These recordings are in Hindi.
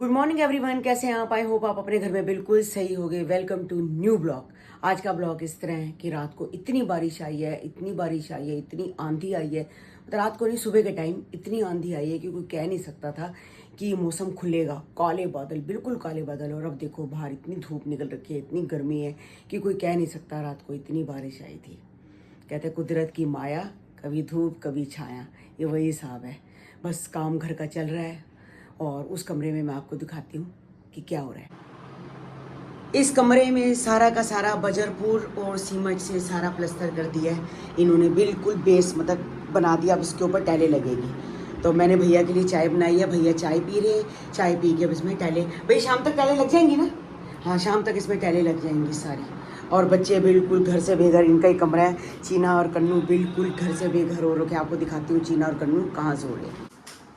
गुड मॉर्निंग एवरीवन, कैसे हैं आप? आई होप आप अपने घर में बिल्कुल सही होंगे। Welcome to new blog. आज का ब्लॉग इस तरह है कि रात को इतनी बारिश आई है, इतनी बारिश आई है, इतनी आंधी आई है। मतलब रात को नहीं, सुबह के टाइम इतनी आंधी आई है कि कोई कह नहीं सकता था कि मौसम खुलेगा। काले बादल, बिल्कुल काले बादल। और अब देखो बाहर इतनी धूप निकल रखी है, इतनी गर्मी है कि कोई कह नहीं सकता रात को इतनी बारिश आई थी। कहते हैं कुदरत की माया, कभी धूप कभी छाया, ये वही हिसाब है। बस काम घर का चल रहा है और उस कमरे में मैं आपको दिखाती हूँ कि क्या हो रहा है। इस कमरे में सारा का सारा बजरपुर और सीमेंट से सारा प्लस्तर कर दिया है इन्होंने, बिल्कुल बेस मतलब बना दिया। अब इसके ऊपर टाइलें लगेगी। तो मैंने भैया के लिए चाय बनाई है, भैया चाय पी रहे हैं। चाय पी के अब इसमें टाइलें, भाई शाम तक टाइलें लग जाएंगी ना? हाँ, शाम तक इसमें टाइलें लग जाएंगी सारी। और बच्चे बिल्कुल घर से बेघर, इनका ही कमरा है। चीना और कन्नू बिल्कुल घर से बेघर हो रखे। आपको दिखाती हूँ चीना और कन्नू कहाँ सो रहे हैं।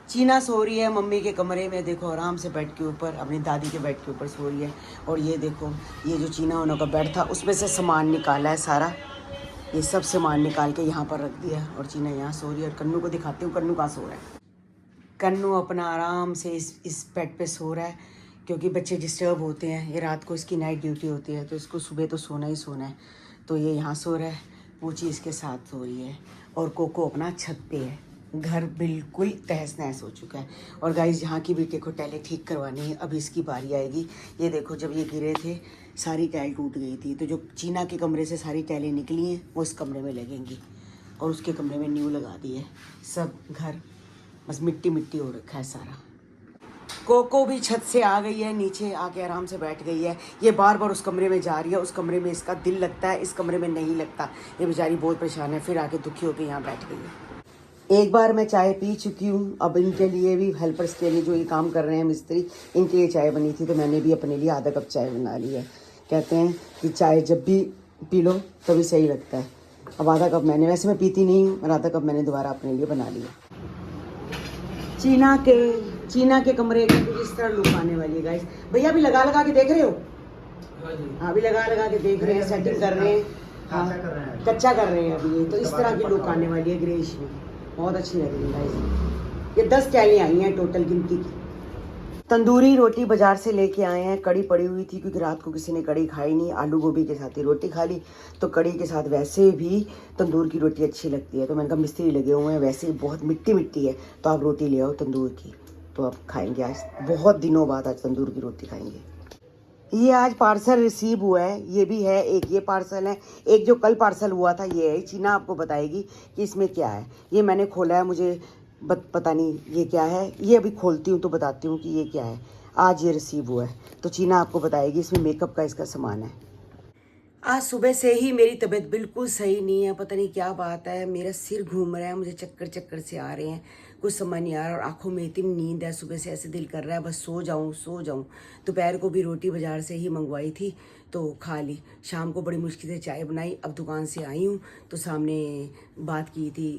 चीना सो रही है मम्मी के कमरे में, देखो आराम से बेड के ऊपर, अपनी दादी के बेड के ऊपर सो रही है। और ये देखो, ये जो चीना उन्हों का बेड था उसमें से सामान निकाला है सारा, ये सब सामान निकाल के यहाँ पर रख दिया है। और चीना यहाँ सो रही है। और कन्नू को दिखाती हूँ कन्नू कहाँ सो रहा है। कन्नू अपना आराम से इस बेड पे सो रहा है, क्योंकि बच्चे डिस्टर्ब होते हैं। ये रात को इसकी नाइट ड्यूटी होती है तो इसको सुबह तो सोना ही सोना है। तो ये यहाँ सो रहा है, पूची इसके साथ सो रही है। और कोको अपना छत पे है। घर बिल्कुल तहस नहस हो चुका है। और गाइस, यहाँ की भी देखो टाइलें ठीक करवानी है, अभी इसकी बारी आएगी। ये देखो, जब ये गिरे थे सारी टाइल टूट गई थी, तो जो चीना के कमरे से सारी टाइलें निकली हैं वो इस कमरे में लगेंगी। और उसके कमरे में न्यू लगा दी है। सब घर बस मिट्टी मिट्टी हो रखा है सारा। कोको भी छत से आ गई है, नीचे आके आराम से बैठ गई है। ये बार बार उस कमरे में जा रही है, उस कमरे में इसका दिल लगता है, इस कमरे में नहीं लगता। ये बेचारी बहुत परेशान है, फिर आके दुखी होकर यहाँ बैठ गई है। एक बार मैं चाय पी चुकी हूँ। अब इनके लिए भी, हेल्पर्स के लिए, जो ये काम कर रहे हैं मिस्त्री, इनके लिए चाय बनी थी तो मैंने भी अपने लिए आधा कप चाय बना ली है। कहते हैं कि चाय जब भी पी लो तभी सही लगता है। अब आधा कप मैंने, वैसे मैं पीती नहीं हूँ, और आधा कप मैंने दोबारा अपने लिए बना लिया। चीना के कमरे की कुछ इस तरह लुक आने वाली है गाइस। भैया अभी लगा लगा के देख रहे हो? हाँ, अभी लगा लगा के देख रहे हैं, सेटिंग कर रहे हैं। हाँ, कच्चा कर रहे हैं अभी। ये तो इस तरह की लुक आने वाली है ग्रेइश में, बहुत अच्छी लग रही है गाइस। ये 10 टाइलें आई हैं टोटल गिनती की। तंदूरी रोटी बाजार से लेके आए हैं। कड़ी पड़ी हुई थी क्योंकि रात को किसी ने कड़ी खाई नहीं, आलू गोभी के साथ ही रोटी खा ली। तो कड़ी के साथ वैसे भी तंदूर की रोटी अच्छी लगती है। तो मैंने कहा मिस्त्री लगे हुए हैं, वैसे ही बहुत मिट्टी मिट्टी है, तो आप रोटी ले आओ तंदूर की। तो अब खाएंगे आज, बहुत दिनों बाद आज तंदूर की रोटी खाएंगे। ये आज पार्सल रिसीव हुआ है, ये भी है एक, ये पार्सल है। एक जो कल पार्सल हुआ था ये है। चीना आपको बताएगी कि इसमें क्या है। ये मैंने खोला है, मुझे पता नहीं ये क्या है। ये अभी खोलती हूँ तो बताती हूँ कि ये क्या है। आज ये रिसीव हुआ है तो चीना आपको बताएगी। इसमें मेकअप का इसका सामान है। आज सुबह से ही मेरी तबीयत बिल्कुल सही नहीं है, पता नहीं क्या बात है। मेरा सिर घूम रहा है, मुझे चक्कर चक्कर से आ रहे हैं, कुछ समझ नहीं आ रहा। और आंखों में इतनी नींद है, सुबह से ऐसे दिल कर रहा है बस सो जाऊं सो जाऊं। दोपहर को भी रोटी बाजार से ही मंगवाई थी तो खा ली। शाम को बड़ी मुश्किल से चाय बनाई। अब दुकान से आई हूँ तो सामने बात की थी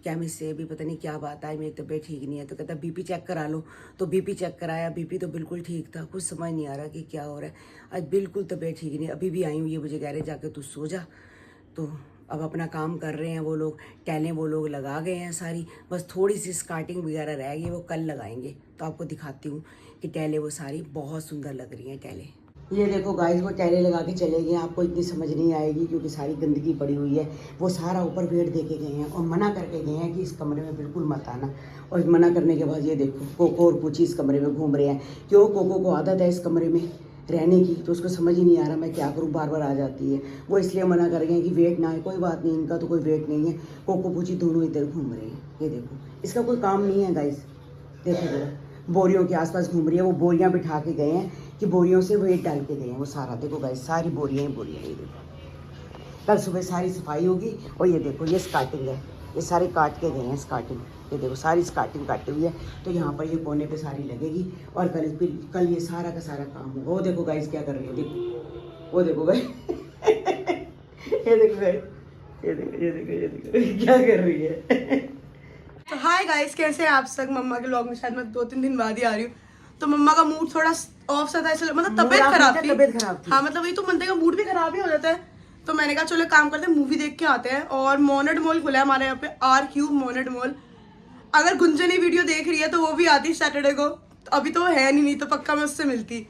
केमिस्ट से, भी पता नहीं क्या बात आई, मेरी तबीयत ठीक नहीं है। तो कहता बीपी चेक करा लो। तो बीपी चेक कराया, बीपी तो बिल्कुल ठीक था। कुछ समझ नहीं आ रहा कि क्या हो रहा है। आज बिल्कुल तबीयत ठीक नहीं। अभी भी आई हूँ, ये मुझे कह रहे जाके तू सो जा। तो अब अपना काम कर रहे हैं वो लोग। टाइलें वो लोग लगा गए हैं सारी, बस थोड़ी सी स्कार्टिंग वगैरह रह गई, वो कल लगाएंगे। तो आपको दिखाती हूँ कि टाइलें वो सारी बहुत सुंदर लग रही हैं टाइलें। ये देखो गाइस, वो टाइलें लगा के चले गए। आपको इतनी समझ नहीं आएगी क्योंकि सारी गंदगी पड़ी हुई है। वो सारा ऊपर पेड़ दे के गए हैं और मना करके गए हैं कि इस कमरे में बिल्कुल मत आना। और मना करने के बाद ये देखो कोको और पूची इस कमरे में घूम रहे हैं। क्यों? कोको को आदत है इस कमरे में रहने की, तो उसको समझ ही नहीं आ रहा मैं क्या करूँ, बार बार आ जाती है। वो इसलिए मना कर गए हैं कि वेट ना है। कोई बात नहीं, इनका तो कोई वेट नहीं है। कोको पूची दोनों इधर घूम रहे हैं। ये देखो, इसका कोई काम नहीं है गाइस। देखो जरा, बोरियों के आसपास घूम रही है। वो बोरियां बिठा के गए हैं कि बोरियों से वेट डाल के गए हैं वो सारा। देखो गाइस, सारी बोरियां ही बोरियां। ये देखो, कल सुबह सारी सफाई होगी। और ये देखो, ये स्कार्टिंग है, ये सारे काट के गए हैं स्कार्टिंग। ये देखो सारी स्कार्टिंग काटी हुई है। तो यहाँ पर ये कोने पे सारी लगेगी और कल ये सारा का सारा काम होगा। वो देखो गाइस क्या कर रही है, देखो वो देखो गाइस ये देखो गाइस, ये देखो ये देखो ये देखो क्या कर रही है। तो हाय गाइस, कैसे हैं आप सब? मम्मा के व्लॉग में शायद मैं 2-3 दिन बाद ही आ रही हूँ। तो मम्मा का मूड थोड़ा ऑफ सा था, इसलिए मतलब तबीयत खराब थी। हाँ, मतलब वही तो, बंदे का मूड भी खराब ही हो जाता है। तो मैंने कहा चलो काम करते हैं, मूवी देख के आते हैं। और मोनेट मॉल खुला है हमारे यहाँ पे, R Cube मोनेट मॉल। अगर गुंजनी वीडियो देख रही है तो वो भी आती है सैटरडे को। तो अभी तो है नहीं तो पक्का मैं उससे मिलती।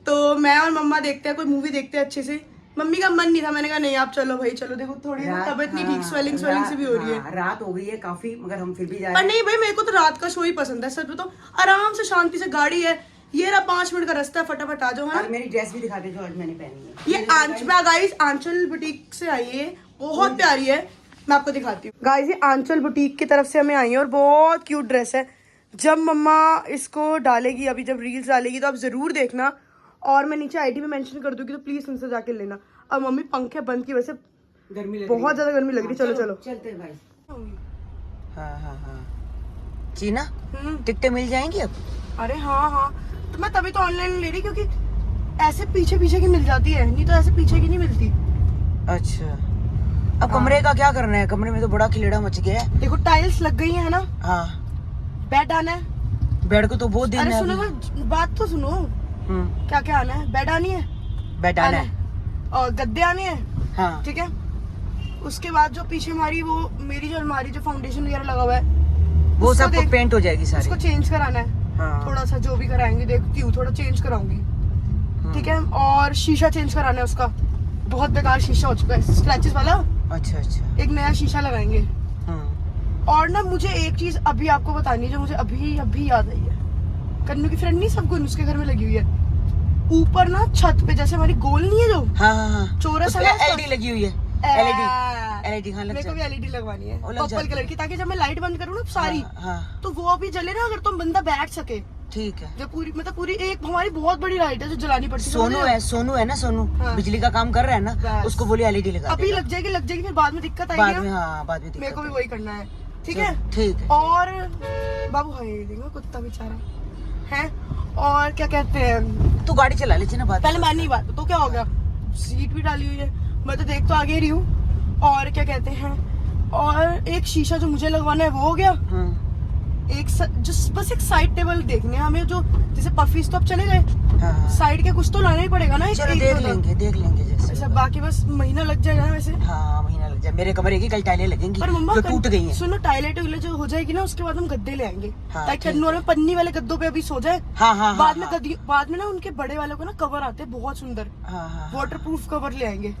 तो मैं और मम्मा देखते हैं कोई मूवी देखते हैं अच्छे से। मम्मी का मन नहीं था, मैंने कहा नहीं आप चलो भाई चलो, देखो थोड़ी तबीयत नहीं ठीक, स्वेलिंग से भी हो रही है। रात हो गई है काफी, मगर हम फिर भी जा पर रहे हैं। नहीं भाई मेरे को तो रात का शो ही पसंद है सच बताओ, आराम से शांति से गाड़ी है, ये रहा 5 मिनट का रास्ता है, फटाफट आ जाओ। है और मेरी ड्रेस भी दिखा दे जो आज मैंने पहनी है। ये गाइस आंचल बुटीक से आई है, बहुत प्यारी है, मैं आपको दिखाती हूँ। गाइस ये आंचल बुटीक की तरफ से हमें आई है और बहुत क्यूट ड्रेस है। जब मम्मा इसको डालेगी, अभी जब रील्स डालेगी तो आप जरूर देखना, और मैं नीचे आईडी में मेंशन कर दूंगी तो प्लीज उनसे जाके लेना। अब मम्मी पंखे बंद की वजह से गर्मी बहुत ज्यादा गर्मी लग रही है। चलो चलो चलते हैं भाई। हाँ चीना टिकटें मिल जाएंगी अब? अरे हाँ, तो मैं तभी तो ऑनलाइन ले रही क्योंकि ऐसे पीछे की मिल जाती है, नहीं तो ऐसे पीछे की नहीं मिलती। अच्छा अब कमरे का क्या करना है? कमरे में तो बड़ा खिलेड़ा मच गया है। देखो टाइल्स लग गई है ना। हाँ बेड आना है। बेड को तो बहुत दिन है। अरे सुनो बात तो सुनो, क्या क्या आना है? बेड आनी है, बेड आना है और गद्दे आने हैं। हाँ ठीक है, उसके बाद जो पीछे हमारी वो मेरी जो अलमारी जो फाउंडेशन वगैरह लगा हुआ है वो सब पेंट हो जाएगी सारी, उसको चेंज कराना है। हाँ। थोड़ा सा जो भी कराएंगे देखती हूँ, थोड़ा चेंज कराऊंगी। ठीक है, और शीशा चेंज कराना है उसका, बहुत बेकार शीशा हो चुका है स्क्रैचेस वाला। अच्छा एक नया शीशा लगाएंगे। और ना मुझे एक चीज अभी आपको बतानी है जो मुझे अभी याद आई है। कन्नू की फ्रेंड नहीं सबको उसके घर में लगी हुई है, ऊपर ना छत पे जैसे हमारी गोल नहीं है जो चौरस एलईडी लगी हुई है। एलईडी हाँ मेरे को भी एलईडी लगवानी है पर्पल कलर की, ताकि जब मैं लाइट बंद करूँ ना सारी तो वो भी जले ना, अगर तुम बंदा बैठ सके। ठीक है, जो पूरी एक हमारी बहुत बड़ी लाइट है जो जलानी पड़ती है। सोनू है ना, सोनू बिजली का काम कर रहा है ना, उसको बोले एलईडी लगा। अभी लग जाएगी फिर बाद में दिक्कत आएगी। बाद में मेरे को भी वही करना है। ठीक है ठीक है। और बाबू हाय देंगे कुत्ता बेचारा है। और क्या कहते हैं, तू गाड़ी चला लीजिए ना, बात पहले मैं नहीं बात तो क्या हो गया, सीट भी डाली हुई है, मैं तो देख तो आगे रही हूँ। और क्या कहते हैं, और एक शीशा जो मुझे लगवाना है वो हो गया। बस एक साइड टेबल देखने हैं हमें, जो जैसे पफीज तो अब चले गए, साइड के कुछ तो लाना ही पड़ेगा ना। चलो देख लेंगे जैसे। अच्छा बाकी बस महीना लग जाएगा ना वैसे। हाँ महीना लग जाए। मेरे कमरे की कल टाइलें लगेंगी जो टूट गई हैं। सुनो टाइलें जो हो जाएगी ना उसके बाद हम गद्दे ले आएंगे, ताकि कन्नू वाले पन्नी वाले गद्दों पे अभी सो जाए। बाद में ना उनके बड़े वालों को ना कवर आते हैं बहुत सुंदर, वाटर प्रूफ कवर ले आएंगे,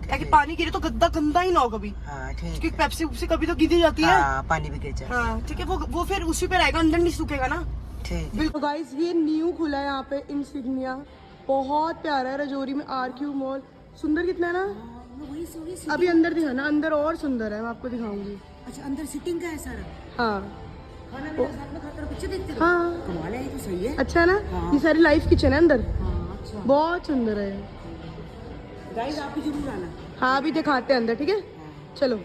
ताकि पानी गिरे तो गद्दा गंदा ही ना हो कभी। क्योंकि पेप्सी उपसी कभी तो गिरी जाती है, पानी भी गिर जाए। हाँ ठीक है, वो फिर उसी पे रहेगा, अंदर नहीं सूखेगा ना। बिल्कुल गाइस ये न्यू खुला है यहाँ पे इंसिग्निया, बहुत प्यारा है, रजौरी में आरक्यू मॉल। सुंदर कितना है ना। अभी अंदर दिखाना, अंदर और सुंदर है, मैं आपको दिखाऊंगी। अच्छा अंदर सिटिंग का है सारा। हाँ खाना मेरे साथ में खाकर पीछे देखते हो। हाँ कमाल है, ये तो सही है। अच्छा है ना। ये सारी लाइफ किचन है अंदर। अच्छा बहुत सुंदर है गाइस, आप भी जरूर आना। हाँ अभी दिखाते हैं अंदर। ठीक है चलो।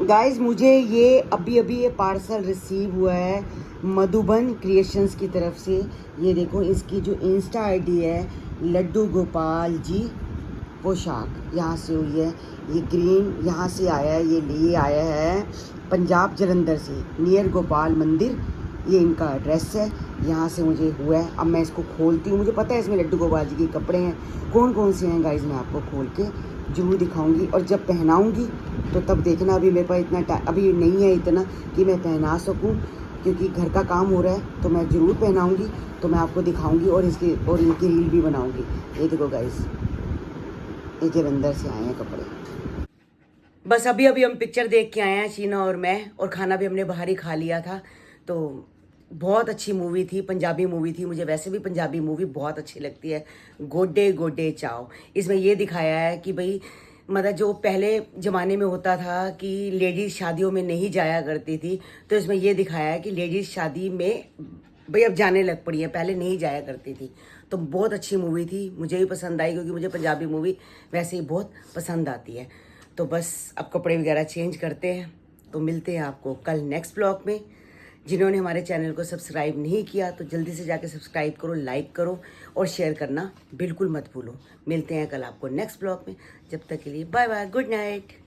गाइज मुझे ये अभी ये पार्सल रिसीव हुआ है मधुबन क्रिएशंस की तरफ से। ये देखो इसकी जो इंस्टा आईडी है लड्डू गोपाल जी पोशाक, यहाँ से हुई है। ये ग्रीन यहाँ से आया है, ये आया है पंजाब जलंधर से, नियर गोपाल मंदिर। ये इनका एड्रेस है, यहाँ से मुझे हुआ है। अब मैं इसको खोलती हूँ, मुझे पता है इसमें लड्डू गोपाल जी के कपड़े हैं, कौन कौन से हैं गाइज मैं आपको खोल के जरूर दिखाऊंगी। और जब पहनाऊंगी तो तब देखना, अभी मेरे पास इतना अभी नहीं है इतना कि मैं पहना सकूं, क्योंकि घर का काम हो रहा है। तो मैं ज़रूर पहनाऊंगी, तो मैं आपको दिखाऊंगी और इनकी रील भी बनाऊंगी। ये देखो गाइस, ये जलंधर से आए हैं कपड़े। बस अभी हम पिक्चर देख के आए हैं शीना और मैं, और खाना भी हमने बाहर ही खा लिया था। तो बहुत अच्छी मूवी थी, पंजाबी मूवी थी। मुझे वैसे भी पंजाबी मूवी बहुत अच्छी लगती है। गोडे गोडे चाव, इसमें ये दिखाया है कि भाई मतलब जो पहले ज़माने में होता था कि लेडीज़ शादियों में नहीं जाया करती थी, तो इसमें ये दिखाया है कि लेडीज़ शादी में भाई अब जाने लग पड़ी है, पहले नहीं जाया करती थी। तो बहुत अच्छी मूवी थी, मुझे भी पसंद आई, क्योंकि मुझे पंजाबी मूवी वैसे ही बहुत पसंद आती है। तो बस अब कपड़े वगैरह चेंज करते हैं, तो मिलते हैं आपको कल नेक्स्ट ब्लॉग में। जिन्होंने हमारे चैनल को सब्सक्राइब नहीं किया तो जल्दी से जाके सब्सक्राइब करो, लाइक करो और शेयर करना बिल्कुल मत भूलो। मिलते हैं कल आपको नेक्स्ट ब्लॉग में। जब तक के लिए बाय बाय, गुड नाइट।